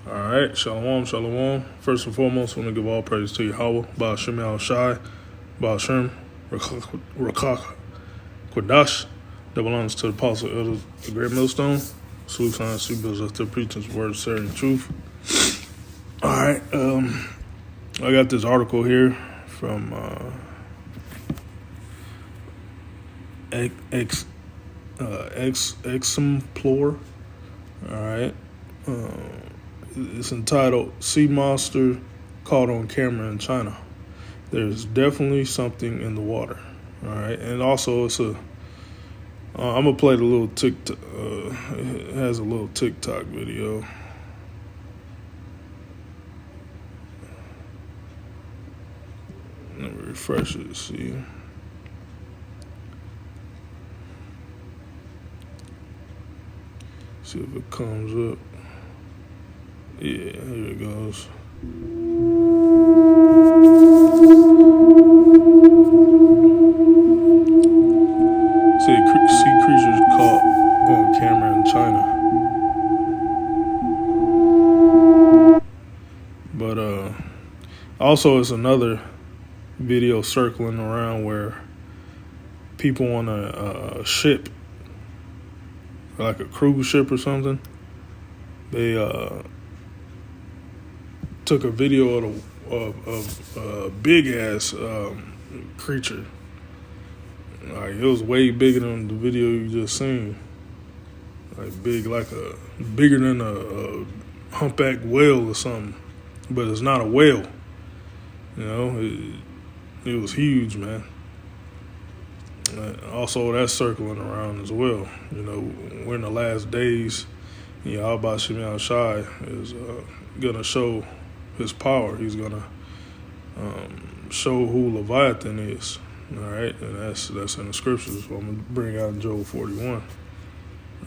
All right, shalom, shalom. First and foremost, I want to give all praise to Yahweh, Ba'ashem Al Shai, Ba'ashem Rakak Quadash, that belongs to the apostle elder, the great millstone. Salute sign, seatbelts up there, preaching the word, sharing truth. All right, I got this article here from Exemplar. All right. It's entitled Sea Monster Caught on Camera in China. There's definitely something in the water. All right. And also it's I'm going to play the little TikTok. It has a little TikTok video. Let me refresh it to see. See if it comes up. Yeah, here it goes. Sea creatures caught on camera in China. But also it's another video circling around where people on a ship, like a cruise ship or something, they took a video of a big ass creature. Like, it was way bigger than the video you just seen. Like bigger than a humpback whale or something. But it's not a whale. You know, it was huge, man. Also, that's circling around as well. You know, we're in the last days. Yahweh Shemi Shai is gonna show his power. He's gonna show who Leviathan is. All right, and that's in the scriptures. So I'm gonna bring out Job 41.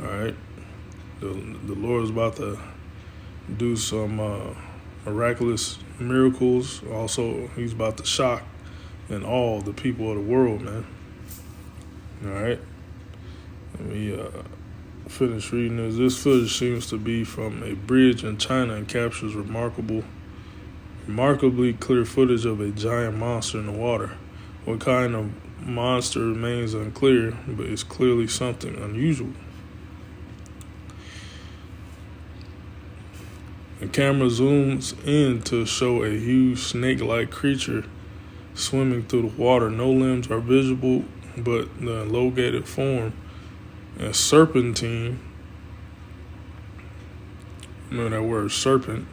All right, the Lord is about to do some miraculous miracles. Also, he's about to shock and awe the people of the world, man. All right, let me finish reading this. This footage seems to be from a bridge in China and captures remarkably clear footage of a giant monster in the water. What kind of monster remains unclear, but it's clearly something unusual. The camera zooms in to show a huge snake-like creature swimming through the water. No limbs are visible, but the elongated form and serpentine, remember that word serpent,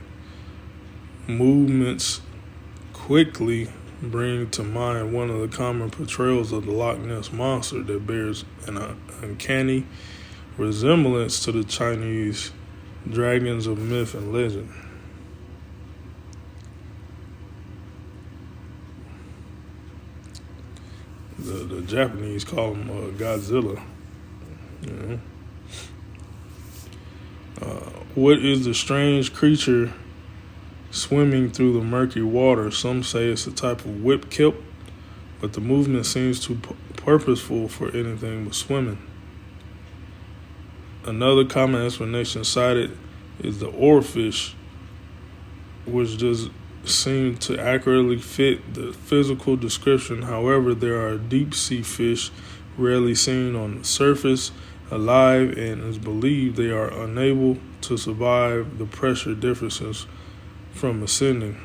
movements quickly bring to mind one of the common portrayals of the Loch Ness Monster that bears an uncanny resemblance to the Chinese dragons of myth and legend. The Japanese call him Godzilla. You know? What is the strange creature swimming through the murky water? Some say it's a type of whip kelp, but the movement seems too purposeful for anything but swimming. Another common explanation cited is the oarfish, which does seem to accurately fit the physical description. However, there are deep-sea fish rarely seen on the surface alive, and it's believed they are unable to survive the pressure differences from ascending.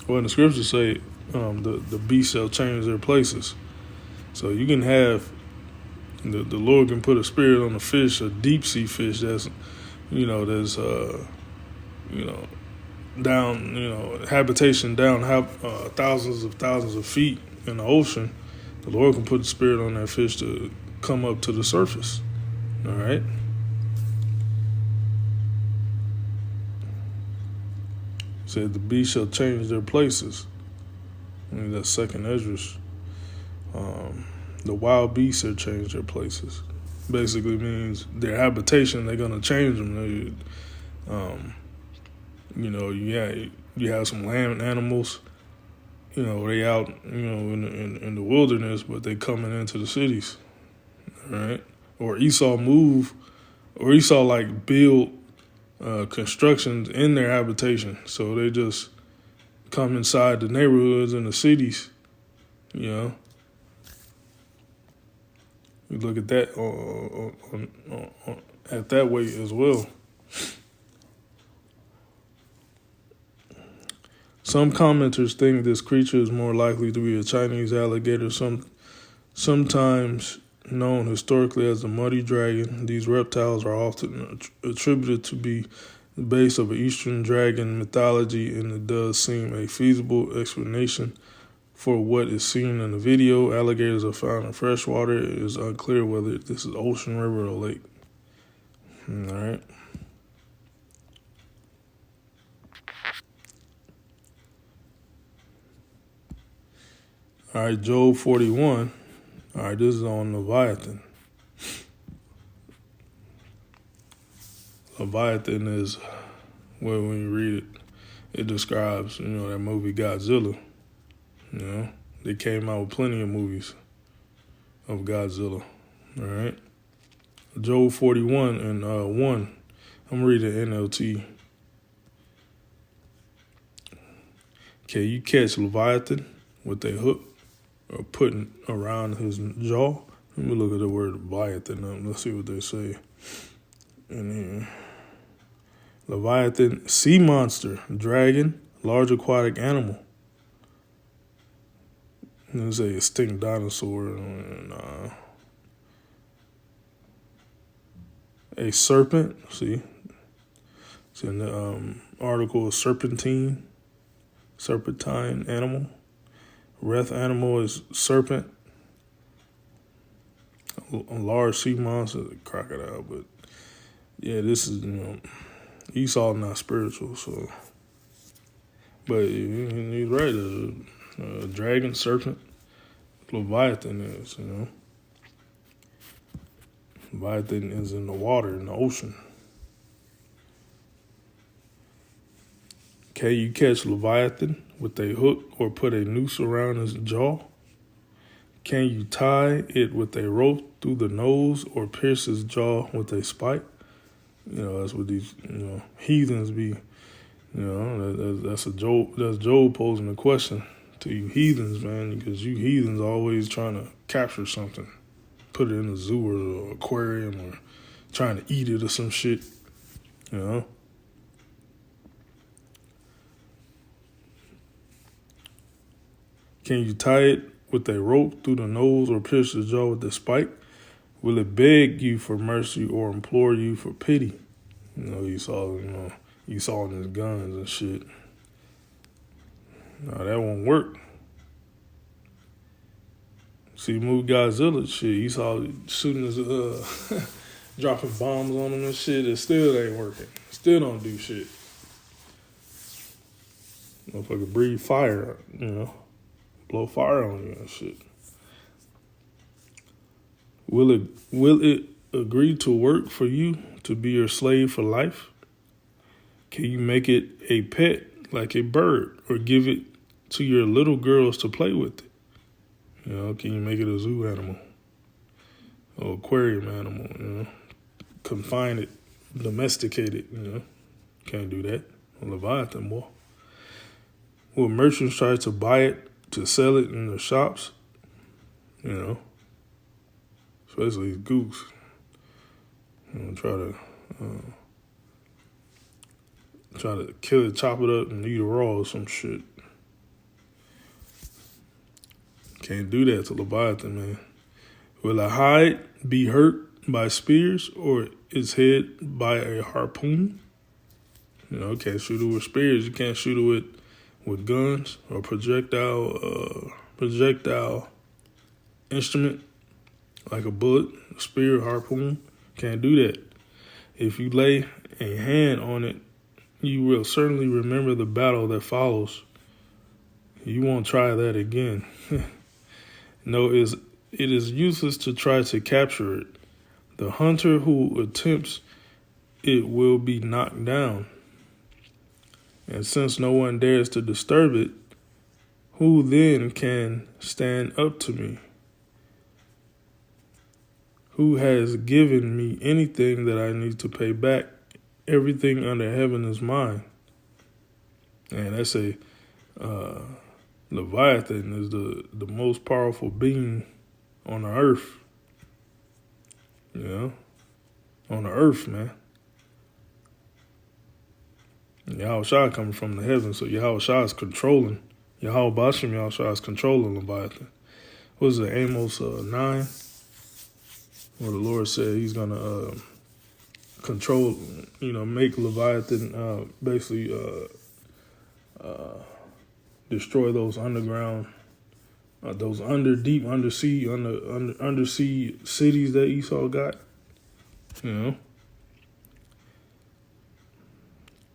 Well, the scriptures say the beasts shall change their places. So you can have, the Lord can put a spirit on a fish, a deep sea fish that's down, habitation down thousands of feet in the ocean. The Lord can put a spirit on that fish to come up to the surface. All right. Said the beasts shall change their places. I mean, that's second Esdras. The wild beasts shall change their places. Basically means their habitation, they're going to change them. You have some land animals, they out, in the wilderness, but they coming into the cities. All right. Or Esau build constructions in their habitation. So they just come inside the neighborhoods and the cities, you know. You look at that at that way as well. Some commenters think this creature is more likely to be a Chinese alligator, sometimes known historically as the muddy dragon. These reptiles are often attributed to be the base of an Eastern dragon mythology, and it does seem a feasible explanation for what is seen in the video. Alligators are found in freshwater. It is unclear whether this is ocean, river, or lake. All right. All right, Job 41. All right, this is on Leviathan. Leviathan is, well, when you read it, it describes, that movie Godzilla. They came out with plenty of movies of Godzilla. All right. Job 41 and 1. I'm reading NLT. Can you catch Leviathan with a hook or putting around his jaw? Let me look at the word Leviathan. Let's see what they say in here. Leviathan, sea monster, dragon, large aquatic animal. Let's say extinct dinosaur and a serpent. See, it's in the article. Serpentine animal. Wrath animal is serpent. A large sea monster, a crocodile. But yeah, this is Esau not spiritual. So, but he's right. A dragon, serpent, Leviathan is, Leviathan is in the water, in the ocean. Can you catch Leviathan with a hook or put a noose around his jaw? Can you tie it with a rope through the nose or pierce his jaw with a spike? That's what these, heathens be, that's Job posing a question to you heathens, man, because you heathens always trying to capture something, put it in a zoo or aquarium or trying to eat it or some shit, Can you tie it with a rope through the nose or pierce the jaw with a spike? Will it beg you for mercy or implore you for pity? You saw in his guns and shit. No, that won't work. See, movie Godzilla shit, he saw shooting his, dropping bombs on him and shit. It still ain't working. Still don't do shit. Motherfucker breathe fire, blow fire on you and shit. Will it agree to work for you to be your slave for life? Can you make it a pet like a bird or give it to your little girls to play with it? Can you make it a zoo animal or aquarium animal? Confine it, domesticate it. Can't do that. A Leviathan, boy. Will merchants try to buy it to sell it in their shops? Especially these gooks. Try to kill it, chop it up, and eat it raw or some shit. Can't do that to Leviathan, man. Will a hide be hurt by spears or its head by a harpoon? Can't shoot it with spears. You can't shoot it with guns or projectile instrument like a bullet, a spear, harpoon. Can't do that. If you lay a hand on it, you will certainly remember the battle that follows. You won't try that again. No, it is useless to try to capture it. The hunter who attempts it will be knocked down. And since no one dares to disturb it, who then can stand up to me? Who has given me anything that I need to pay back everything under heaven is mine. And that's Leviathan is the most powerful being on the earth. You know, on the earth, man. Yahweh Shai coming from the heavens, so Yahweh Shai is controlling. Yahweh Bashim Yahweh Shai is controlling Leviathan. What is it, Amos 9? Where the Lord said he's going to control, make Leviathan basically destroy those underground, those undersea cities that Esau got.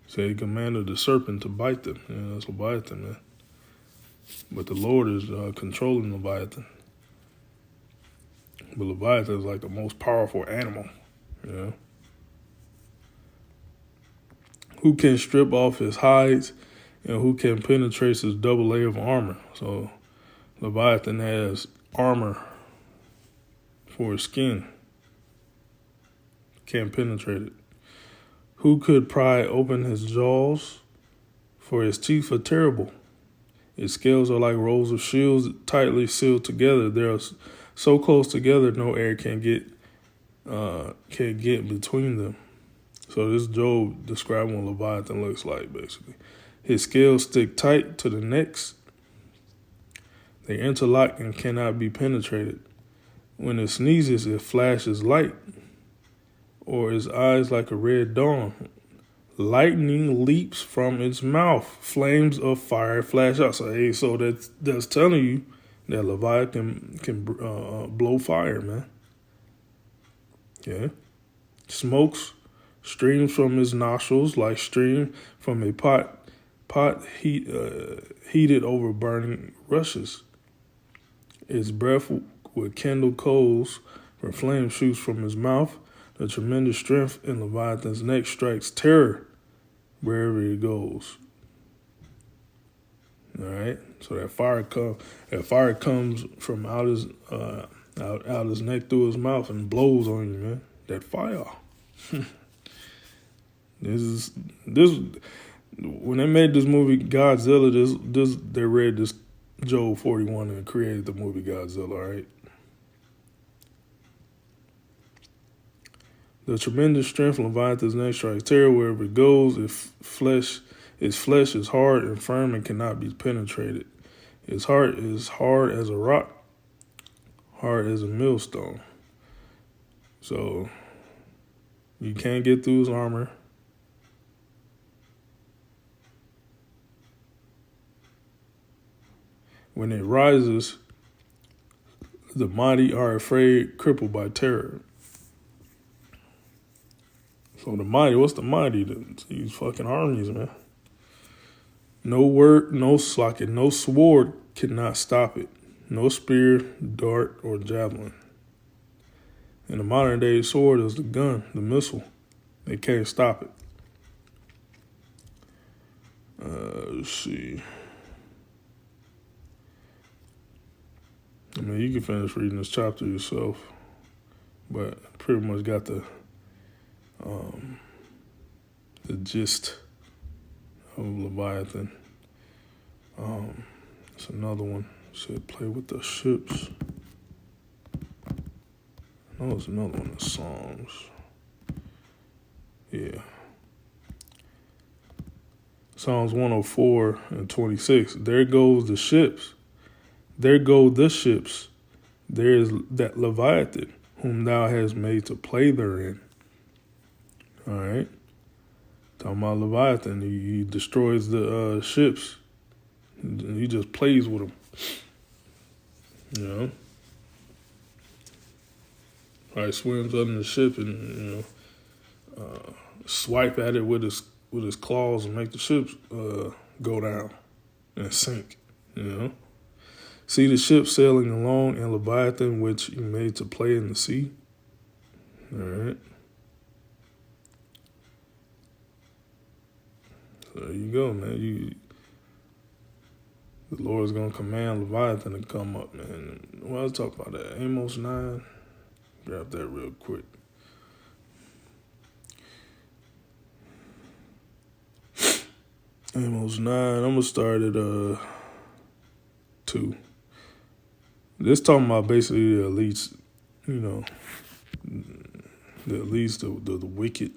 So he commanded the serpent to bite them. That's Leviathan, man. But the Lord is controlling Leviathan. But Leviathan is like the most powerful animal, Who can strip off his hides and who can penetrate his double layer of armor? So Leviathan has armor for his skin. Can't penetrate it. Who could pry open his jaws? For his teeth are terrible. His scales are like rows of shields tightly sealed together. They are so close together, no air can get between them. So this Job describing what Leviathan looks like, basically. His scales stick tight to the necks. They interlock and cannot be penetrated. When it sneezes, it flashes light, or its eyes like a red dawn. Lightning leaps from its mouth. Flames of fire flash out. So that's telling you that Leviathan can blow fire, man. Yeah. Smokes streams from his nostrils like stream from a pot heated over burning rushes. Its breath would kindle coals, where flame shoots from his mouth. The tremendous strength in Leviathan's neck strikes terror wherever it goes. All right, so that fire comes from out his neck through his mouth and blows on you, man. That fire. This when they made this movie Godzilla. They read this Job 41 and created the movie Godzilla. All right. The tremendous strength of Leviathan's neck strikes terror wherever it goes. Its flesh is hard and firm and cannot be penetrated. Its heart is hard as a rock, hard as a millstone. So you can't get through his armor. When it rises, the mighty are afraid, crippled by terror. So the mighty, what's the mighty? These fucking armies, man. No word, no socket, no sword cannot stop it. No spear, dart, or javelin. In the modern day, sword is the gun, the missile. They can't stop it. Let's see. I mean, you can finish reading this chapter yourself, but pretty much got the gist of Leviathan. It's another one. It said play with the ships. I know it's another one in Psalms. Yeah. Psalms 104 and 26. There goes the ships. There go the ships. There is that Leviathan, whom thou hast made to play therein. All right. Talking about Leviathan. He destroys the ships. He just plays with them. Right, swims under the ship and swipe at it with his claws and make the ships go down and sink. See the ship sailing along, and Leviathan, which he made to play in the sea. All right. So there you go, man. The Lord's going to command Leviathan to come up, man. Well, I'll talk about that. Amos 9. Grab that real quick. Amos 9. I'm gonna start at 2. This talking about basically the elites, you know, the elites, the wicked,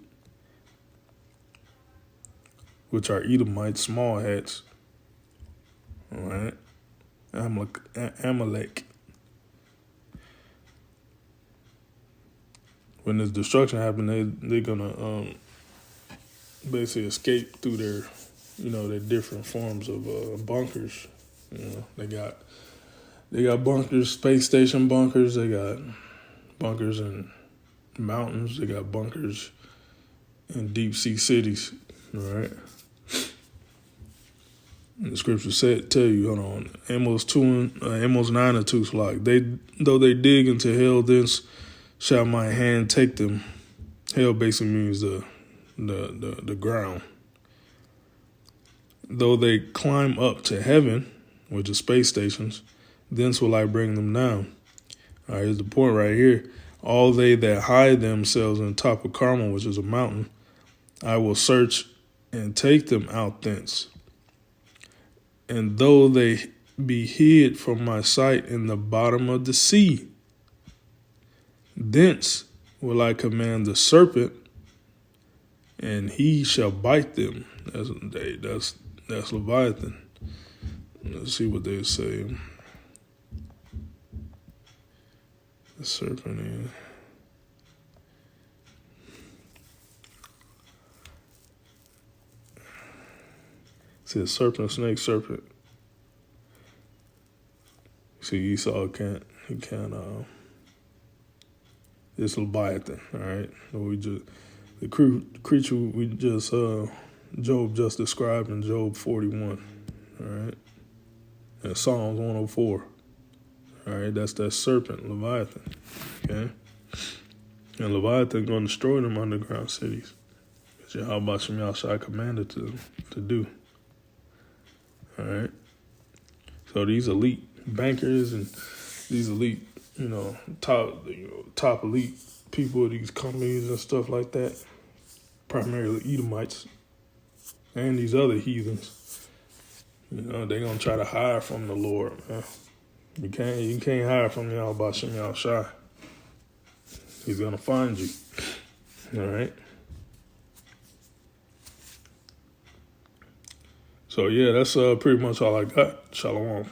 which are Edomites, small hats. All right, Amalek. When this destruction happened, they're gonna basically escape through their, their different forms of bunkers. They got bunkers, space station bunkers. They got bunkers in mountains. They got bunkers in deep sea cities. All right. And the scripture tell you, hold on, Amos 9 and 2 is like, though they dig into hell, thence shall my hand take them. Hell basically means the ground. Though they climb up to heaven, which is space stations, thence will I bring them down. All right, here's the point right here. All they that hide themselves in the top of Carmel, which is a mountain, I will search and take them out thence. And though they be hid from my sight in the bottom of the sea, thence will I command the serpent, and he shall bite them. That's Leviathan. Let's see what they say. The serpent is. See, serpent, snake, serpent. See, Esau can't. It's Leviathan. All right. The creature we just Job just described in Job 41. All right. And Psalms 104. All right. That's that serpent, Leviathan. Okay. And Leviathan going to destroy them underground cities. How about Shai commanded to do? All right. So these elite bankers and these elite, top elite people of these companies and stuff like that, primarily Edomites and these other heathens, they're gonna try to hide from the Lord, man. You can't hide from Yahweh Shai. He's gonna find you. All right. So yeah, that's pretty much all I got. Shalom.